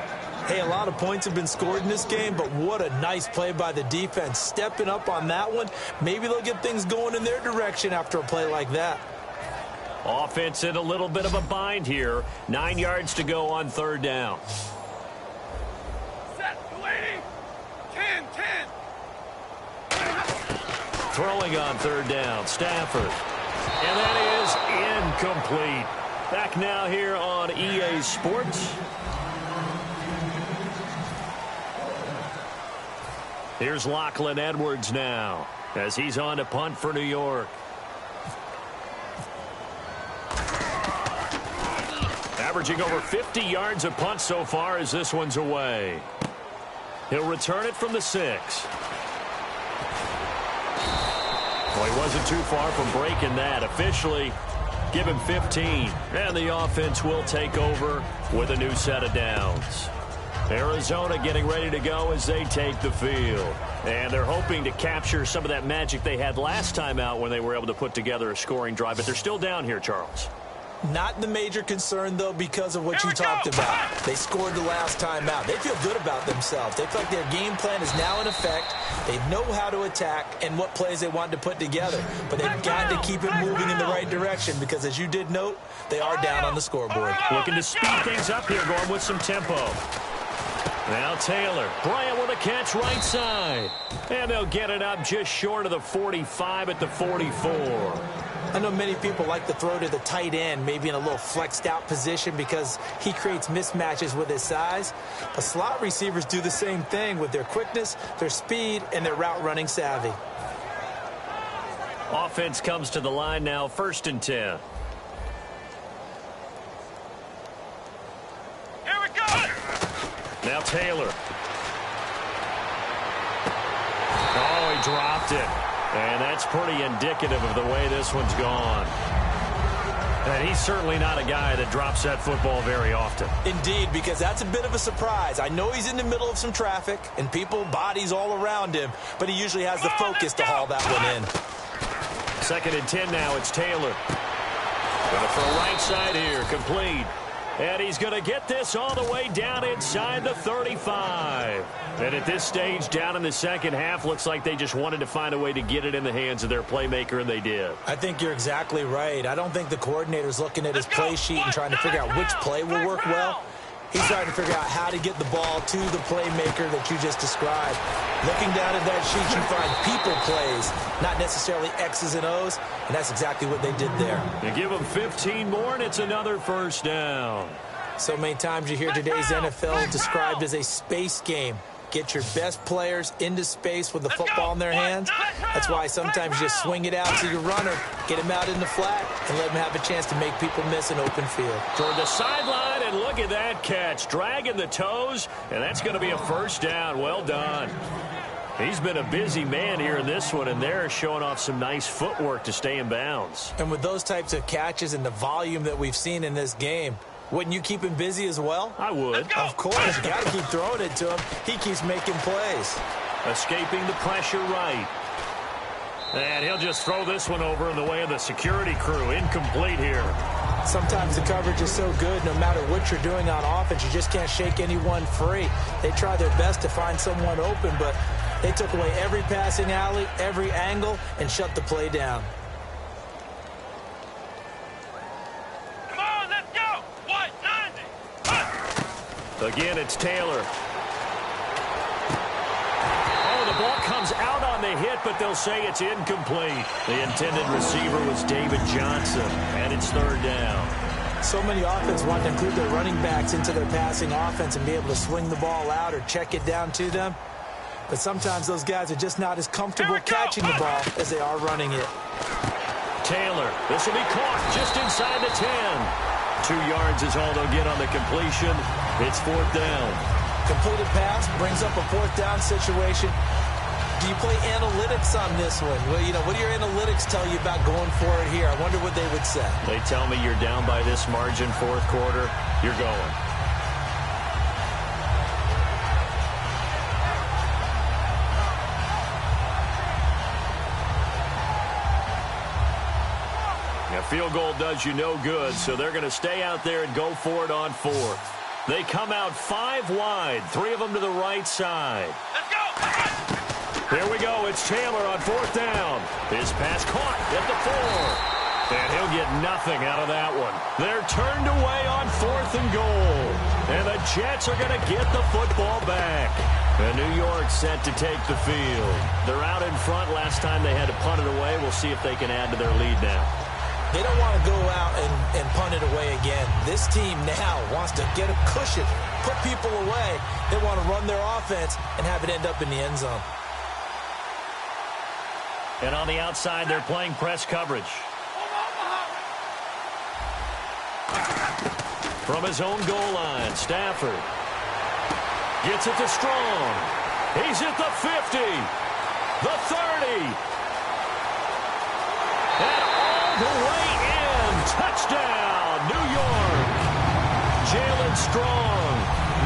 Hey, a lot of points have been scored in this game, but what a nice play by the defense. Stepping up on that one. Maybe they'll get things going in their direction after a play like that. Offense in a little bit of a bind here. 9 yards to go on third down. Set, waiting. 10. Throwing on third down, Stafford. And that is incomplete. Back now here on EA Sports. Here's Lachlan Edwards now as he's on to punt for New York. Averaging over 50 yards a punt so far as this one's away. He'll return it from the 6. Well, he wasn't too far from breaking that. Officially, give him 15. And the offense will take over with a new set of downs. Arizona getting ready to go as they take the field. And they're hoping to capture some of that magic they had last time out when they were able to put together a scoring drive. But they're still down here, Charles. Not the major concern, though, because of what you talked about. They scored the last time out. They feel good about themselves. They feel like their game plan is now in effect. They know how to attack and what plays they want to put together. But they've got to keep it moving in the right direction because, as you did note, they are down on the scoreboard. Looking to speed things up here, going with some tempo. Now Taylor. Bryant with a catch right side. And they'll get it up just short of the 45 at the 44. I know many people like to throw to the tight end, maybe in a little flexed out position because he creates mismatches with his size. But slot receivers do the same thing with their quickness, their speed, and their route running savvy. Offense comes to the line now, 1st and 10. Here we go. Now Taylor. Oh, he dropped it. And that's pretty indicative of the way this one's gone. And he's certainly not a guy that drops that football very often. Indeed, because that's a bit of a surprise. I know he's in the middle of some traffic and people, bodies all around him, but he usually has the focus to haul that one in. 2nd and 10 now. It's Taylor. Gonna throw right side here. Complete. And he's going to get this all the way down inside the 35. And at this stage, down in the second half, looks like they just wanted to find a way to get it in the hands of their playmaker, and they did. I think you're exactly right. I don't think the coordinator's looking at his play sheet and trying to figure out which play will work well. He's trying to figure out how to get the ball to the playmaker that you just described. Looking down at that sheet, you find people plays, not necessarily X's and O's, and that's exactly what they did there. They give them 15 more, and it's another first down. So many times you hear today's NFL described as a space game. Get your best players into space with the football in their hands. That's why sometimes you just swing it out to your runner, get him out in the flat, and let him have a chance to make people miss an open field. Toward the sideline, and look at that catch. Dragging the toes, and that's going to be a first down. Well done. He's been a busy man here in this one, and they're showing off some nice footwork to stay in bounds. And with those types of catches and the volume that we've seen in this game, wouldn't you keep him busy as well? I would. Of course. You got to keep throwing it to him. He keeps making plays. Escaping the pressure right. And he'll just throw this one over in the way of the security crew. Incomplete here. Sometimes the coverage is so good, no matter what you're doing on offense, you just can't shake anyone free. They try their best to find someone open, but they took away every passing alley, every angle, and shut the play down. Again, it's Taylor. Oh, the ball comes out on the hit, but they'll say it's incomplete. The intended receiver was David Johnson, and it's third down. So many offenses want to include their running backs into their passing offense and be able to swing the ball out or check it down to them. But sometimes those guys are just not as comfortable catching the ball as they are running it. Taylor, this will be caught just inside the 10. 2 yards is all they'll get on the completion. It's fourth down. Completed pass brings up a fourth down situation. Do you play analytics on this one? Well, what do your analytics tell you about going for it here? I wonder what they would say. They tell me you're down by this margin fourth quarter. You're going. Field goal does you no good, so they're going to stay out there and go for it on fourth. They come out 5 wide, 3 of them to the right side. Let's go! Here we go. It's Taylor on fourth down. His pass caught at the 4. And he'll get nothing out of that one. They're turned away on 4th and goal. And the Jets are going to get the football back. And New York set to take the field. They're out in front. Last time they had to punt it away. We'll see if they can add to their lead now. They don't want to go out and punt it away again. This team now wants to get a cushion, put people away. They want to run their offense and have it end up in the end zone. And on the outside, they're playing press coverage. From his own goal line, Stafford gets it to Strong. He's at the 50, the 30. And all the way in. Touchdown, New York. Jalen Strong,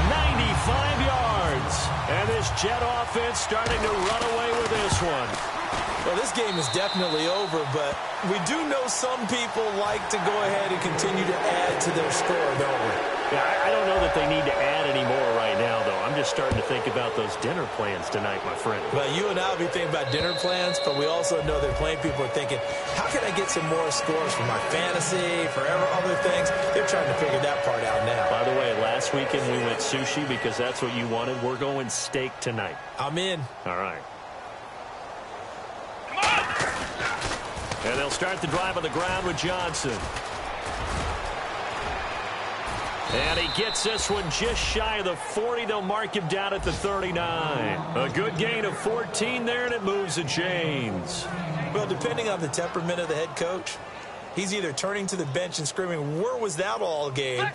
95 yards. And this Jet offense starting to run away with this one. Well, this game is definitely over, but we do know some people like to go ahead and continue to add to their score, don't we? Yeah, I don't know that they need to add any more right now, though. I'm just starting to think about those dinner plans tonight, my friend. Well, you and I will be thinking about dinner plans, but we also know that plenty of people are thinking, how can I get some more scores for my fantasy, for other things? They're trying to figure that part out now. By the way, last weekend we went sushi because that's what you wanted. We're going steak tonight. I'm in. All right. And they'll start the drive on the ground with Johnson. And he gets this one just shy of the 40. They'll mark him down at the 39. A good gain of 14 there, and it moves the chains. Well, depending on the temperament of the head coach, he's either turning to the bench and screaming, where was that all game?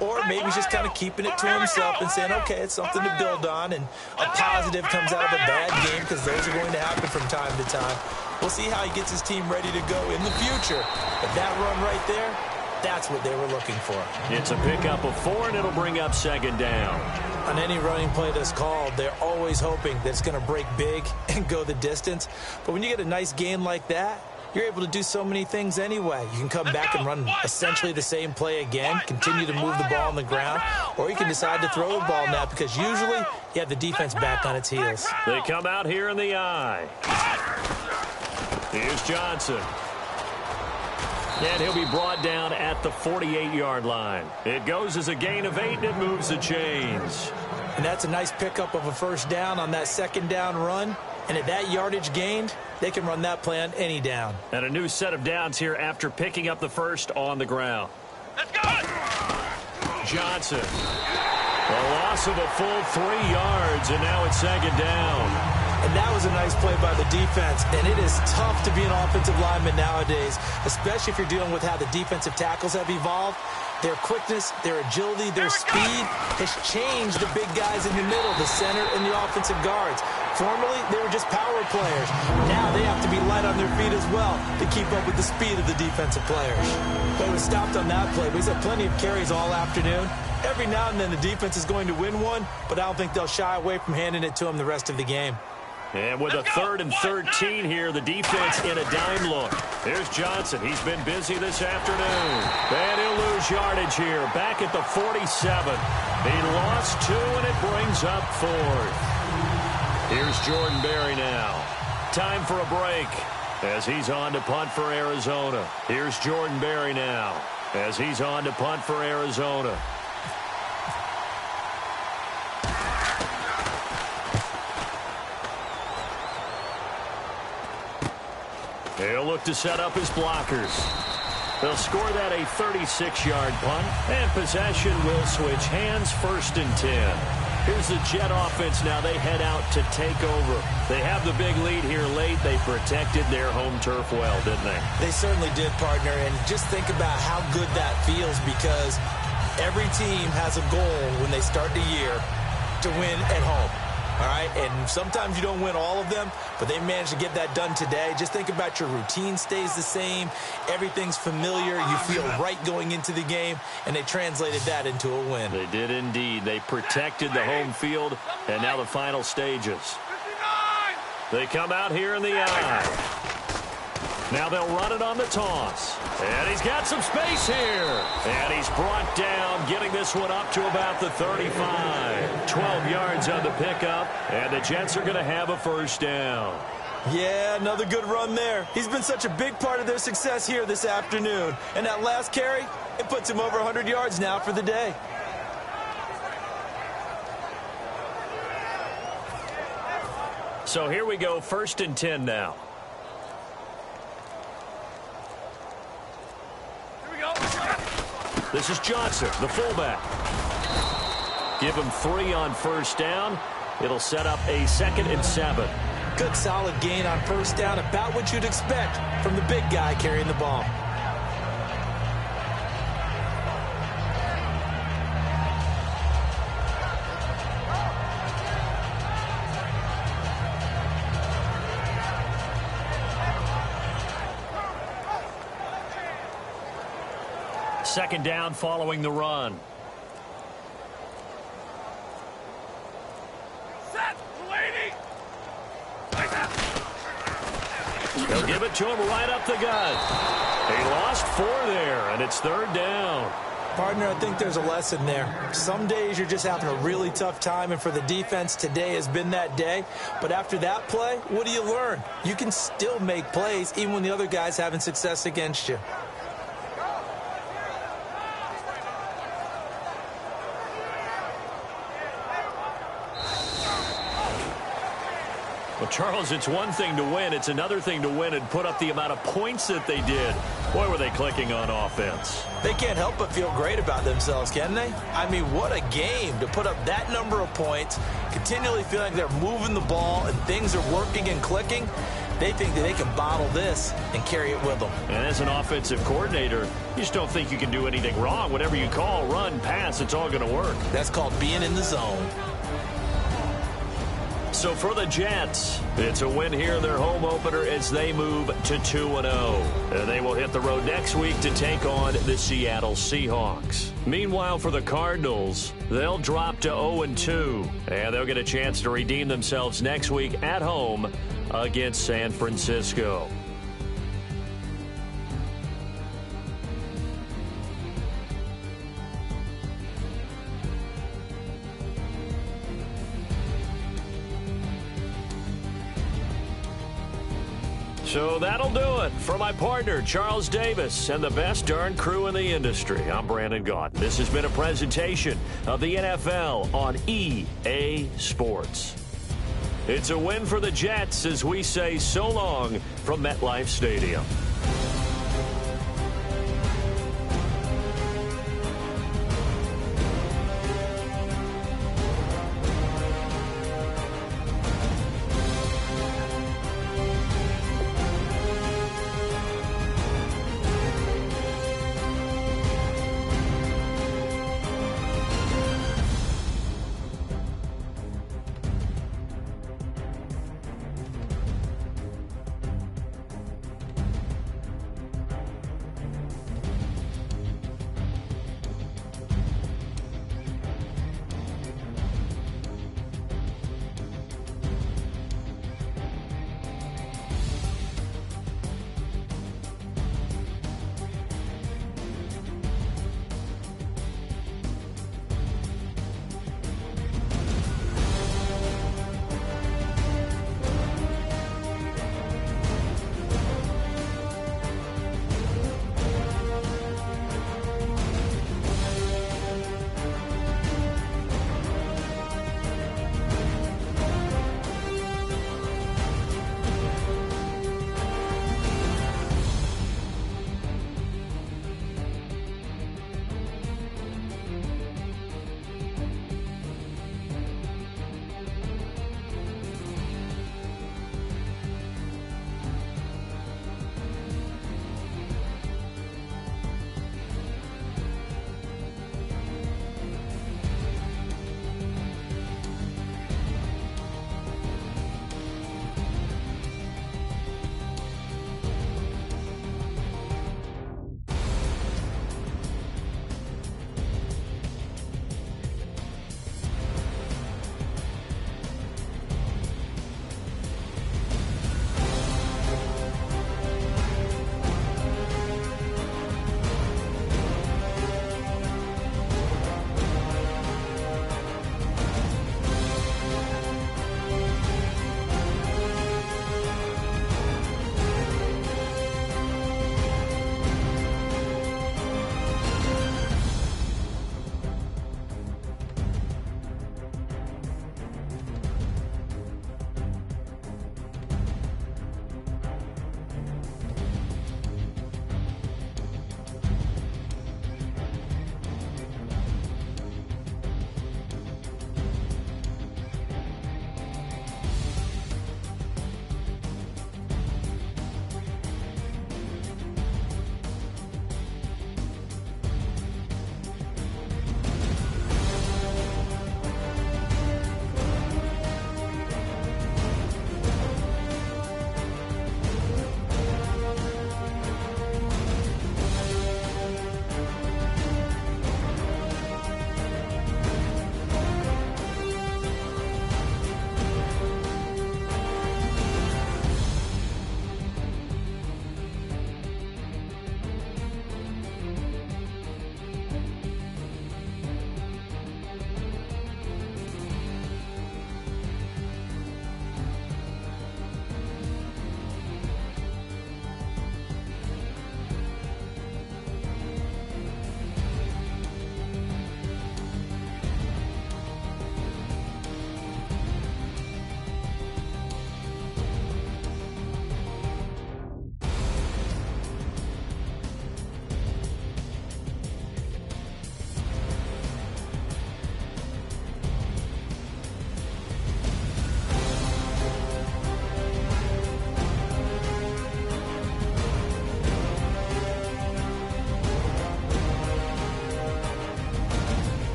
Or maybe he's just kind of keeping it to himself and saying, okay, it's something to build on, and a positive comes out of a bad game because those are going to happen from time to time. We'll see how he gets his team ready to go in the future. But that run right there, that's what they were looking for. It's a pickup of 4, and it'll bring up second down. On any running play that's called, they're always hoping that it's going to break big and go the distance. But when you get a nice gain like that, you're able to do so many things anyway. You can come back and run essentially the same play again, continue to move the ball on the ground, or you can decide to throw the ball now because usually you have the defense back on its heels. They come out here in the eye. Here's Johnson. And he'll be brought down at the 48-yard line. It goes as a gain of 8, and it moves the chains. And that's a nice pickup of a first down on that second down run. And at that yardage gained, they can run that play on any down. And a new set of downs here after picking up the first on the ground. Let's go! Johnson. A loss of a full 3 yards, and now it's second down. And that was a nice play by the defense. And it is tough to be an offensive lineman nowadays, especially if you're dealing with how the defensive tackles have evolved. Their quickness, their agility, their speed has changed the big guys in the middle, the center, and the offensive guards. Formerly, they were just power players. Now they have to be light on their feet as well to keep up with the speed of the defensive players. But it was stopped on that play. He's had plenty of carries all afternoon. Every now and then the defense is going to win one, but I don't think they'll shy away from handing it to him the rest of the game. And with a 3rd and 13 here, the defense in a dime look. Here's Johnson. He's been busy this afternoon. And he'll lose yardage here. Back at the 47. He lost 2, and it brings up 4th. Here's Jordan Berry now. Time for a break as he's on to punt for Arizona. Here's Jordan Berry now as he's on to punt for Arizona. He'll look to set up his blockers. They'll score that a 36-yard punt, and possession will switch hands, 1st and 10. Here's the Jet offense now. They head out to take over. They have the big lead here late. They protected their home turf well, didn't they? They certainly did, partner, and just think about how good that feels because every team has a goal when they start the year to win at home. All right, and sometimes you don't win all of them, but they managed to get that done today. Just think about your routine stays the same. Everything's familiar. You feel right going into the game, and they translated that into a win. They did indeed. They protected the home field, and now the final stages. They come out here in the eye. Now they'll run it on the toss. And he's got some space here. And he's brought down, getting this one up to about the 35. 12 yards on the pickup, and the Jets are going to have a first down. Yeah, another good run there. He's been such a big part of their success here this afternoon. And that last carry, it puts him over 100 yards now for the day. So here we go, 1st and 10 now. This is Johnson, the fullback. Give him 3 on first down. It'll set up a 2nd and 7. Good solid gain on first down, about what you'd expect from the big guy carrying the ball. Second down following the run. Set, lady. They'll give it to him right up the gut. He lost 4 there, and it's 3rd down. Partner, I think there's a lesson there. Some days you're just having a really tough time, and for the defense, today has been that day. But after that play, what do you learn? You can still make plays even when the other guy's having success against you. Well, Charles, it's one thing to win. It's another thing to win and put up the amount of points that they did. Boy, were they clicking on offense. They can't help but feel great about themselves, can they? I mean, what a game to put up that number of points, continually feeling like they're moving the ball and things are working and clicking. They think that they can bottle this and carry it with them. And as an offensive coordinator, you just don't think you can do anything wrong. Whatever you call, run, pass, it's all going to work. That's called being in the zone. So for the Jets, it's a win here in their home opener as they move to 2-0. And they will hit the road next week to take on the Seattle Seahawks. Meanwhile, for the Cardinals, they'll drop to 0-2. And they'll get a chance to redeem themselves next week at home against San Francisco. So that'll do it. For my partner, Charles Davis, and the best darn crew in the industry, I'm Brandon Gaudin. This has been a presentation of the NFL on EA Sports. It's a win for the Jets as we say so long from MetLife Stadium.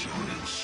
Giants.